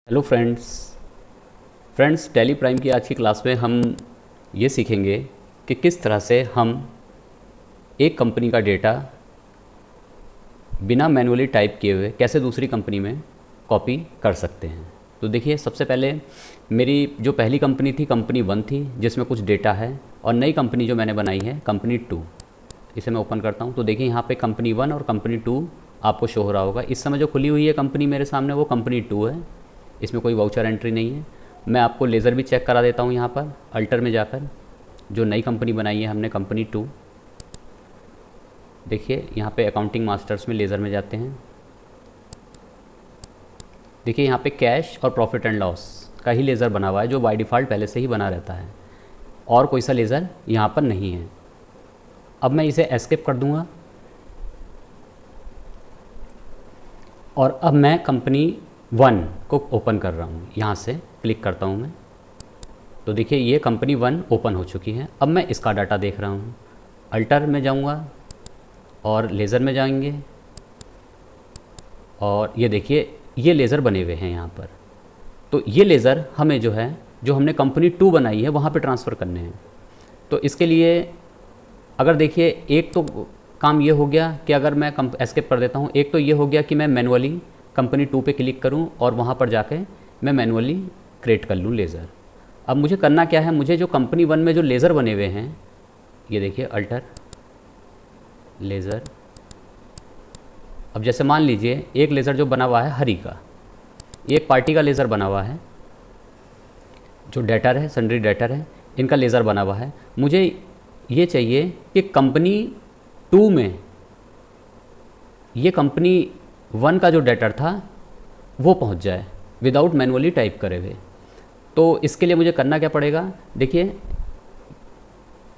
Hello friends tally prime की आज की क्लास में हम ये सीखेंगे कि किस तरह से हम एक कंपनी का डेटा बिना मैनुअली टाइप किए हुए कैसे दूसरी कंपनी में कॉपी कर सकते हैं। तो देखिए, सबसे पहले मेरी जो पहली कंपनी थी कंपनी 1 थी, जिसमें कुछ डेटा है, और नई कंपनी जो मैंने बनाई है कंपनी 2। इसे मैं ओपन करता हूँ तो देखिए यहाँ पे कंपनी 1 और कंपनी 2 आपको शो हो रहा होगा। इस समय जो खुली हुई है कंपनी मेरे सामने वो कंपनी 2 है, इसमें कोई वाउचर एंट्री नहीं है। मैं आपको लेज़र भी चेक करा देता हूँ यहाँ पर अल्टर में जाकर, जो नई कंपनी बनाई है हमने कंपनी 2। देखिए यहाँ पे अकाउंटिंग मास्टर्स में लेज़र में जाते हैं। देखिए यहाँ पे कैश और प्रॉफिट एंड लॉस का ही लेज़र बना हुआ है, जो बाय डिफ़ॉल्ट पहले से ही बना रहता है, और कोई सा लेज़र यहाँ पर नहीं है। अब मैं इसे एस्केप कर दूँगा और अब मैं कंपनी 1 को ओपन कर रहा हूँ। यहाँ से क्लिक करता हूँ मैं, तो देखिए ये कंपनी 1 ओपन हो चुकी है। अब मैं इसका डाटा देख रहा हूँ। अल्टर में जाऊँगा और लेज़र में जाएंगे, और ये देखिए ये लेज़र बने हुए हैं यहाँ पर। तो ये लेज़र हमें जो है, जो हमने कंपनी 2 बनाई है वहाँ पे ट्रांसफ़र करने हैं। तो इसके लिए अगर देखिए, एक तो काम ये हो गया कि अगर मैं एस्केप कर देता हूँ, एक तो ये हो गया कि मैं मैनुअली कंपनी 2 पे क्लिक करूँ और वहाँ पर जाके मैं मैनुअली क्रिएट कर लूँ लेज़र। अब मुझे करना क्या है, मुझे जो कंपनी 1 में जो लेज़र बने हुए हैं, ये देखिए अल्टर लेज़र। अब जैसे मान लीजिए एक लेज़र जो बना हुआ है हरी का, एक पार्टी का लेज़र बना हुआ है, जो डेटर है, सन्ड्री डेटर है, इनका लेज़र बना हुआ है। मुझे ये चाहिए कि कंपनी 2 में ये कंपनी 1 का जो डेटर था वो पहुंच जाए विदाउट मैनुअली टाइप करे हुए। तो इसके लिए मुझे करना क्या पड़ेगा, देखिए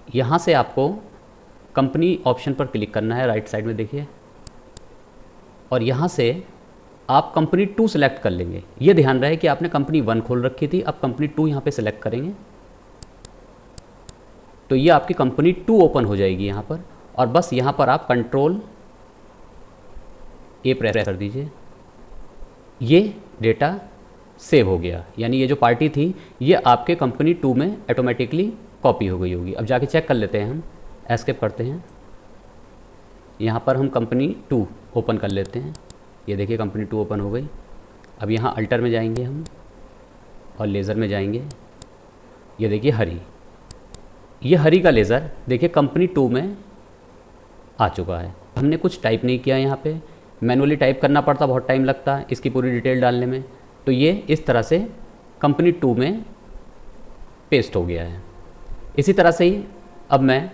यहाँ से आपको कंपनी ऑप्शन पर क्लिक करना है राइट साइड में, देखिए, और यहाँ से आप कंपनी 2 सेलेक्ट कर लेंगे। ये ध्यान रहे कि आपने कंपनी 1 खोल रखी थी, अब कंपनी 2 यहाँ पे सेलेक्ट करेंगे तो ये आपकी कंपनी 2 ओपन हो जाएगी यहाँ पर। और बस यहाँ पर आप कंट्रोल ए प्रेस कर दीजिए, ये डेटा सेव हो गया, यानी ये जो पार्टी थी ये आपके कंपनी 2 में ऑटोमेटिकली कॉपी हो गई होगी। अब जाके चेक कर लेते हैं, हम एस्केप करते हैं, यहाँ पर हम कंपनी 2 ओपन कर लेते हैं। ये देखिए कंपनी 2 ओपन हो गई। अब यहाँ अल्टर में जाएंगे हम और लेज़र में जाएंगे। ये देखिए हरी, ये हरी का लेज़र देखिए कंपनी 2 में आ चुका है। हमने कुछ टाइप नहीं किया, यहाँ पे मैनुअली टाइप करना पड़ता, बहुत टाइम लगता है इसकी पूरी डिटेल डालने में। तो ये इस तरह से कंपनी 2 में पेस्ट हो गया है। इसी तरह से ही अब मैं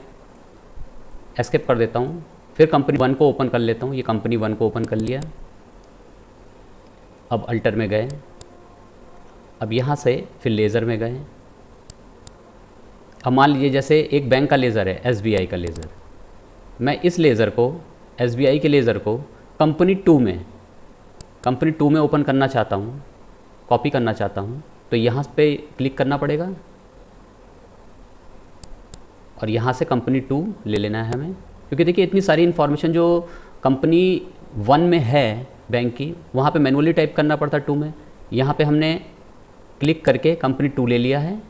एस्केप कर देता हूँ, फिर कंपनी 1 को ओपन कर लेता हूँ। ये कंपनी 1 को ओपन कर लिया। अब अल्टर में गए, अब यहाँ से फिर लेज़र में गए। अब मान लीजिए जैसे एक बैंक का लेज़र है, SBI का लेज़र, मैं इस लेज़र को, SBI के लेज़र को कंपनी 2 में ओपन करना चाहता हूँ, कॉपी करना चाहता हूँ। तो यहाँ पे क्लिक करना पड़ेगा और यहाँ से कंपनी 2 ले लेना है हमें, क्योंकि देखिए इतनी सारी इन्फॉर्मेशन जो कंपनी 1 में है बैंक की, वहाँ पे मैनुअली टाइप करना पड़ता 2 में। यहाँ पे हमने क्लिक करके कंपनी 2 ले लिया है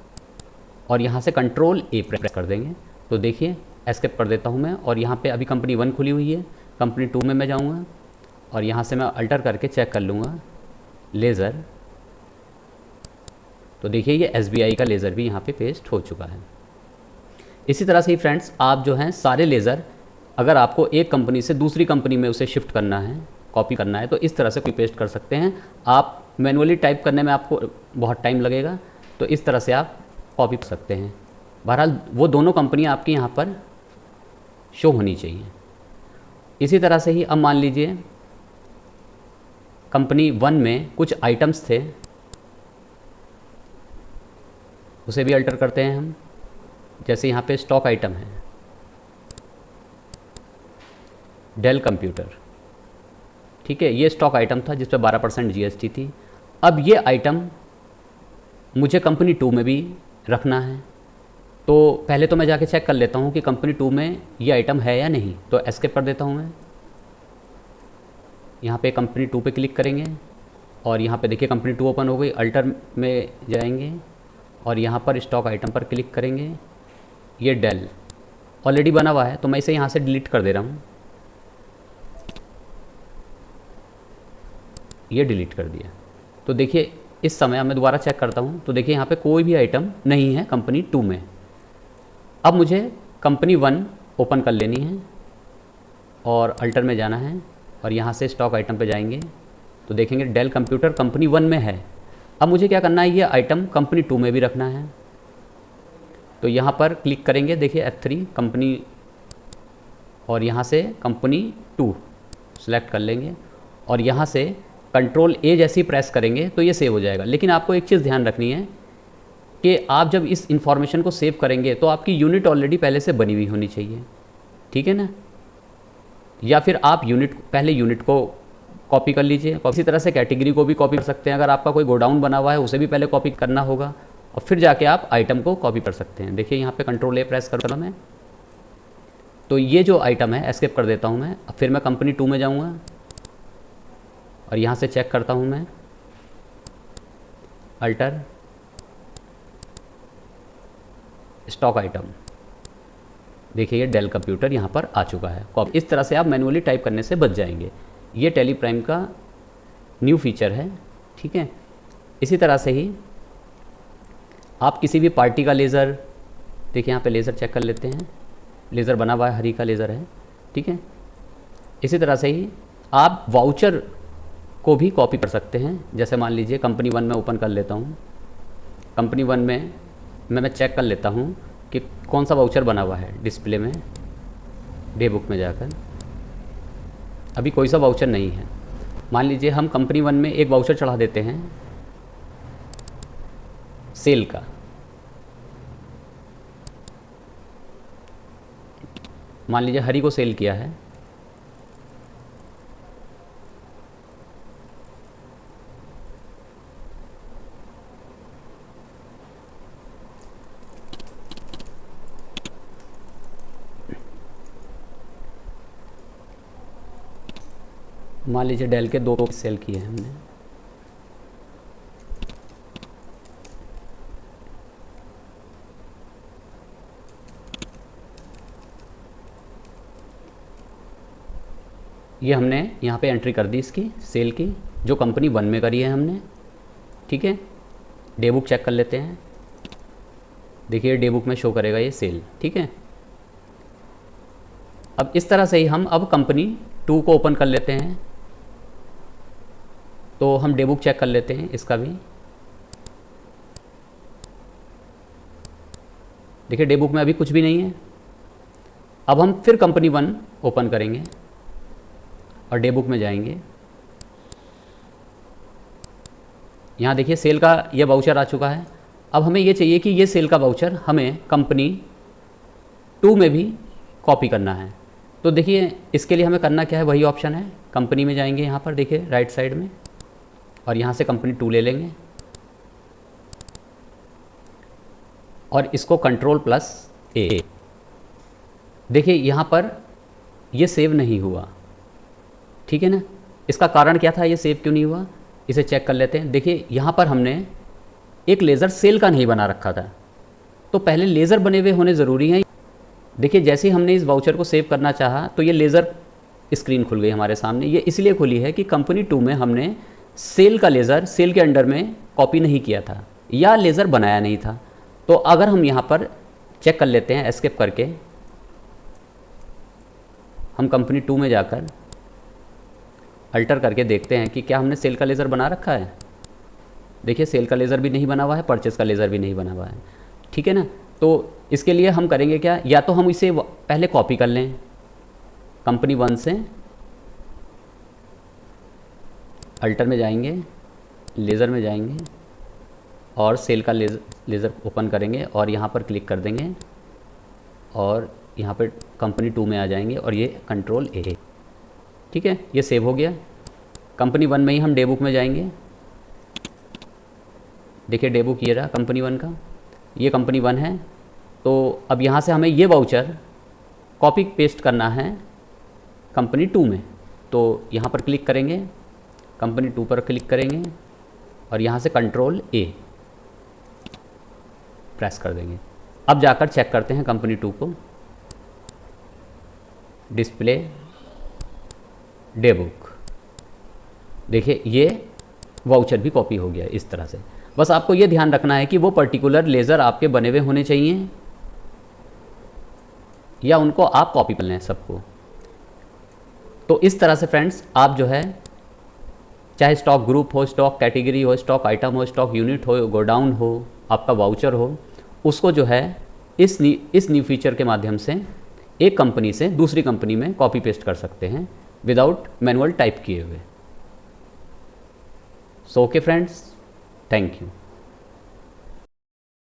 और यहाँ से कंट्रोल ए प्रेस कर देंगे। तो देखिए एस्केप कर देता हूँ मैं, और यहाँ पे अभी कंपनी 1 खुली हुई है, कंपनी 2 में मैं जाऊँगा और यहाँ से मैं अल्टर करके चेक कर लूँगा लेज़र। तो देखिए ये SBI का लेज़र भी यहाँ पे पेस्ट हो चुका है। इसी तरह से ही फ्रेंड्स, आप जो हैं सारे लेज़र, अगर आपको एक कंपनी से दूसरी कंपनी में उसे शिफ्ट करना है, कॉपी करना है, तो इस तरह से कॉपी पेस्ट कर सकते हैं आप। मैनुअली टाइप करने में आपको बहुत टाइम लगेगा, तो इस तरह से आप कॉपी कर सकते हैं। बहरहाल वो दोनों कंपनियां आपकी यहाँ पर शो होनी चाहिए। इसी तरह से ही अब मान लीजिए कंपनी 1 में कुछ आइटम्स थे, उसे भी अल्टर करते हैं हम। जैसे यहाँ पे स्टॉक आइटम है डेल कंप्यूटर, ठीक है, ये स्टॉक आइटम था जिस पर 12% GST थी। अब ये आइटम मुझे कंपनी 2 में भी रखना है, तो पहले तो मैं जाके चेक कर लेता हूँ कि कंपनी 2 में ये आइटम है या नहीं। तो एस्केप कर देता हूँ मैं, यहाँ पे कंपनी 2 पे क्लिक करेंगे और यहाँ पे देखिए कंपनी 2 ओपन हो गई। अल्टर में जाएंगे और यहाँ पर स्टॉक आइटम पर क्लिक करेंगे। ये डेल ऑलरेडी बना हुआ है तो मैं इसे यहाँ से डिलीट कर दे रहा हूँ। ये डिलीट कर दिया। तो देखिए इस समय मैं दोबारा चेक करता हूँ तो देखिए यहाँ पे कोई भी आइटम नहीं है कंपनी 2 में। अब मुझे कंपनी 1 ओपन कर लेनी है और अल्टर में जाना है और यहाँ से स्टॉक आइटम पे जाएंगे तो देखेंगे डेल कंप्यूटर कंपनी 1 में है। अब मुझे क्या करना है, ये आइटम कंपनी 2 में भी रखना है। तो यहाँ पर क्लिक करेंगे, देखिए F3 कंपनी और यहाँ से कंपनी 2 सेलेक्ट कर लेंगे और यहाँ से कंट्रोल A जैसी प्रेस करेंगे तो ये सेव हो जाएगा। लेकिन आपको एक चीज़ ध्यान रखनी है कि आप जब इस इंफॉर्मेशन को सेव करेंगे तो आपकी यूनिट ऑलरेडी पहले से बनी हुई होनी चाहिए, ठीक है ना। या फिर आप पहले यूनिट को कॉपी कर लीजिए। इसी तरह से कैटेगरी को भी कॉपी कर सकते हैं। अगर आपका कोई गोडाउन बना हुआ है उसे भी पहले कॉपी करना होगा और फिर जाके आप आइटम को कॉपी कर सकते हैं। देखिए यहाँ पे कंट्रोल A प्रेस कर रहा मैं तो ये जो आइटम है एस्केप कर देता हूँ मैं। अब फिर मैं कंपनी 2 में जाऊँगा और यहाँ से चेक करता हूँ मैं, अल्टर स्टॉक आइटम, देखिए ये डेल कंप्यूटर यहाँ पर आ चुका है। इस तरह से आप मैनुअली टाइप करने से बच जाएंगे। ये टैली प्राइम का न्यू फीचर है, ठीक है। इसी तरह से ही आप किसी भी पार्टी का लेज़र, देखिए यहाँ पे लेज़र चेक कर लेते हैं, लेज़र बना हुआ है, हरी का लेज़र है, ठीक है। इसी तरह से ही आप वाउचर को भी कॉपी कर सकते हैं। जैसे मान लीजिए कंपनी 1 में ओपन कर लेता हूँ। कंपनी 1 में मैं चेक कर लेता हूँ कि कौन सा वाउचर बना हुआ है। डिस्प्ले में डे बुक में जाकर अभी कोई सा वाउचर नहीं है। मान लीजिए हम कंपनी 1 में एक वाउचर चढ़ा देते हैं सेल का। मान लीजिए हरी को सेल किया है, मान लीजिए डेल के 2 सेल किए हैं हमने। ये हमने यहाँ पे एंट्री कर दी इसकी सेल की, जो कंपनी 1 में करी है हमने, ठीक है। डे बुक चेक कर लेते हैं, देखिए डे बुक में शो करेगा ये सेल, ठीक है। अब इस तरह से ही हम अब कंपनी 2 को ओपन कर लेते हैं। तो हम डे बुक चेक कर लेते हैं इसका भी, देखिए डे बुक में अभी कुछ भी नहीं है। अब हम फिर कंपनी 1 ओपन करेंगे और डे बुक में जाएंगे। यहाँ देखिए सेल का ये वाउचर आ चुका है। अब हमें ये चाहिए कि ये सेल का वाउचर हमें कंपनी 2 में भी कॉपी करना है। तो देखिए इसके लिए हमें करना क्या है, वही ऑप्शन है, कंपनी में जाएंगे यहाँ पर देखिए राइट साइड में और यहाँ से कंपनी 2 ले लेंगे और इसको कंट्रोल+A। देखिए यहाँ पर ये सेव नहीं हुआ, ठीक है ना। इसका कारण क्या था, ये सेव क्यों नहीं हुआ, इसे चेक कर लेते हैं। देखिए यहाँ पर हमने एक लेज़र सेल का नहीं बना रखा था, तो पहले लेज़र बने हुए होने ज़रूरी हैं। देखिए जैसे ही हमने इस वाउचर को सेव करना चाहा तो ये लेज़र स्क्रीन खुल गई हमारे सामने। ये इसलिए खुली है कि कंपनी 2 में हमने सेल का लेज़र सेल के अंडर में कॉपी नहीं किया था या लेज़र बनाया नहीं था। तो अगर हम यहाँ पर चेक कर लेते हैं एस्केप करके, हम कंपनी 2 में जाकर अल्टर करके देखते हैं कि क्या हमने सेल का लेज़र बना रखा है। देखिए सेल का लेज़र भी नहीं बना हुआ है, परचेस का लेज़र भी नहीं बना हुआ है, ठीक है ना। तो इसके लिए हम करेंगे क्या, या तो हम इसे पहले कॉपी कर लें कंपनी 1 से, अल्टर में जाएंगे, लेज़र में जाएंगे और सेल का लेज़र ओपन करेंगे और यहाँ पर क्लिक कर देंगे और यहाँ पर कंपनी 2 में आ जाएंगे और ये कंट्रोल+A, ठीक है। ये सेव हो गया। कंपनी 1 में ही हम डे बुक में जाएंगे, देखिए डे बुक ये रहा कंपनी 1 का, ये कंपनी 1 है। तो अब यहाँ से हमें ये वाउचर कॉपी पेस्ट करना है कंपनी 2 में। तो यहाँ पर क्लिक करेंगे कंपनी 2 पर क्लिक करेंगे और यहाँ से कंट्रोल A प्रेस कर देंगे। अब जाकर चेक करते हैं कंपनी 2 को, डिस्प्ले डे बुक, देखिए ये वाउचर भी कॉपी हो गया इस तरह से। बस आपको ये ध्यान रखना है कि वो पर्टिकुलर लेज़र आपके बने हुए होने चाहिए या उनको आप कॉपी कर लें सबको। तो इस तरह से फ्रेंड्स आप जो है, चाहे स्टॉक ग्रुप हो, स्टॉक कैटेगरी हो, स्टॉक आइटम हो, स्टॉक यूनिट हो, गोडाउन हो, आपका वाउचर हो, उसको जो है इस न्यू फीचर के माध्यम से एक कंपनी से दूसरी कंपनी में कॉपी पेस्ट कर सकते हैं विदाउट मैनुअल टाइप किए हुए। So okay friends, thank you.